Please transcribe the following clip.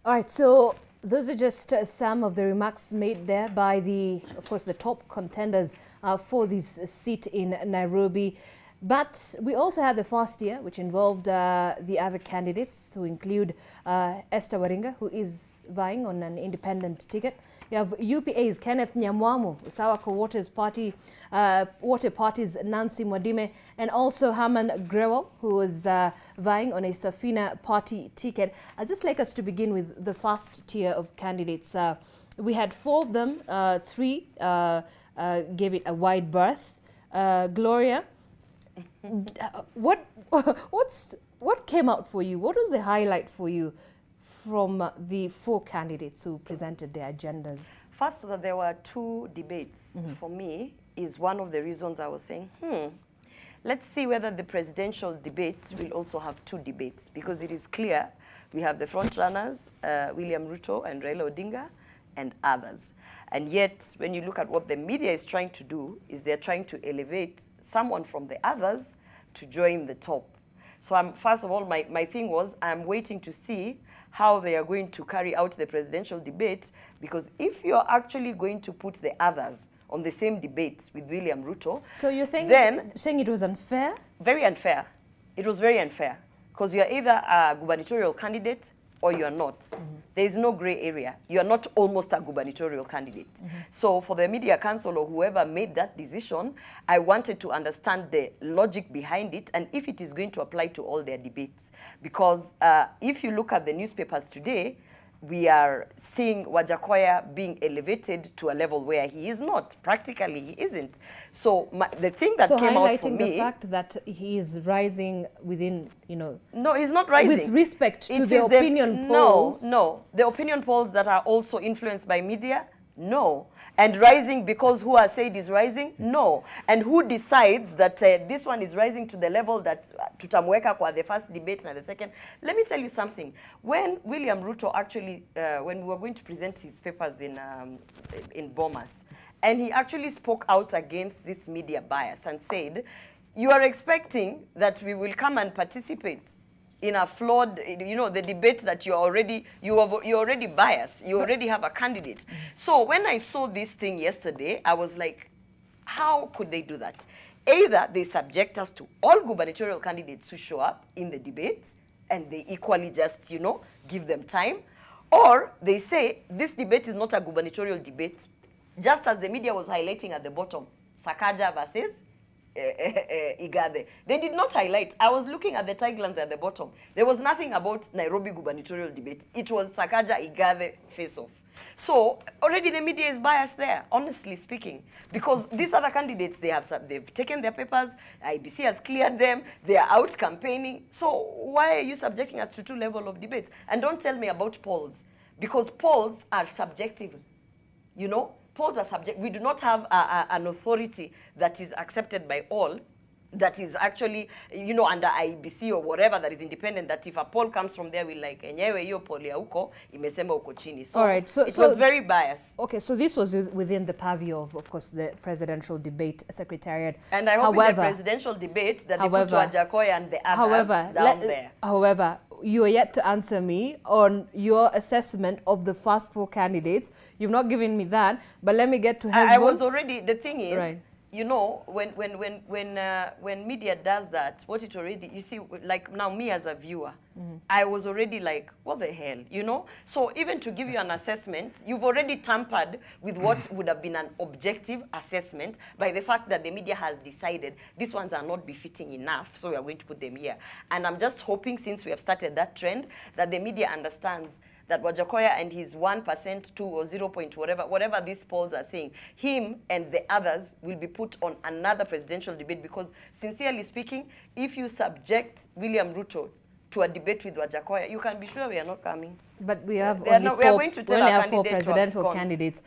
All right, so those are just some of the remarks made there by of course, the top contenders for this seat in Nairobi. But we also had the first year, which involved the other candidates, who include Esther Waringa, who is vying on an independent ticket. You have UPA's Kenneth Nyamwamu, Wajackoyah Water Party's Nancy Mwadime, and also Herman Grewal, who is vying on a Safina Party ticket. I'd just like us to begin with the first tier of candidates. We had 4 of them, 3 gave it a wide berth. Gloria, what came out for you? What was the highlight for you from the 4 candidates who presented their agendas? First, that there were 2 debates, for me, is one of the reasons I was saying, let's see whether the presidential debate will also have 2 debates, because it is clear we have the front runners, William Ruto and Raila Odinga, and others. And yet, when you look at what the media is trying to do, is they're trying to elevate someone from the others to join the top. So first of all, my thing was, I'm waiting to see how they are going to carry out the presidential debate, because if you're actually going to put the others on the same debate with William Ruto, so you're saying saying it was unfair? Very unfair. It was very unfair, because you're either a gubernatorial candidate or you're not. There is no gray area. You're not almost a gubernatorial candidate. So for the media council or whoever made that decision, I wanted to understand the logic behind it and if it is going to apply to all their debates. Because if you look at the newspapers today, we are seeing Wajackoyah being elevated to a level where he is not. Practically, he isn't. So the thing that came out for me... So highlighting the fact that he is rising within, No, he's not rising. With respect to the opinion polls. No. The opinion polls that are also influenced by media, no. And rising because who has said is rising? No. And who decides that this one is rising to the level that tutamweka kwa the first debate and the second? Let me tell you something. When William Ruto actually, when we were going to present his papers in Bomas, and he actually spoke out against this media bias and said, you are expecting that we will come and participate in a flawed, the debate that you're already biased. You already have a candidate. So when I saw this thing yesterday, I was like, how could they do that? Either they subject us to all gubernatorial candidates who show up in the debates, and they equally just, give them time, or they say, this debate is not a gubernatorial debate, just as the media was highlighting at the bottom, Sakaja versus Igade. They did not highlight. I was looking at the taglines at the bottom. There was nothing about Nairobi gubernatorial debate. It was Sakaja Igade face-off. So already the media is biased there, honestly speaking, because these other candidates, they've taken their papers, IBC has cleared them, they are out campaigning. So why are you subjecting us to 2 levels of debates? And don't tell me about polls, because polls are subjective, Polls are subject. We do not have an authority that is accepted by all, that is actually, under IBC or whatever, that is independent, that if a poll comes from there, we're like, enyewe hiyo poll ya huko, imesema uko chini. So all right, it was very biased. Okay, so this was within the purview of course, the presidential debate secretariat. And I hope in the presidential debate that they put Wajackoyah and the others down there. However, you are yet to answer me on your assessment of the first 4 candidates. You've not given me that, but let me get to Hezbollah. I was already, the thing is, right. When media does that, what it already, you see, like now me as a viewer, I was already like, what the hell, So even to give you an assessment, you've already tampered with what would have been an objective assessment by the fact that the media has decided these ones are not befitting enough, so we are going to put them here. And I'm just hoping, since we have started that trend, that the media understands that Wajackoyah and his 1%, 2 or 0 point whatever these polls are saying, him and the others will be put on another presidential debate, because sincerely speaking, if you subject William Ruto to a debate with Wajackoyah, you can be sure we are not coming. But we have only 4 presidential candidates.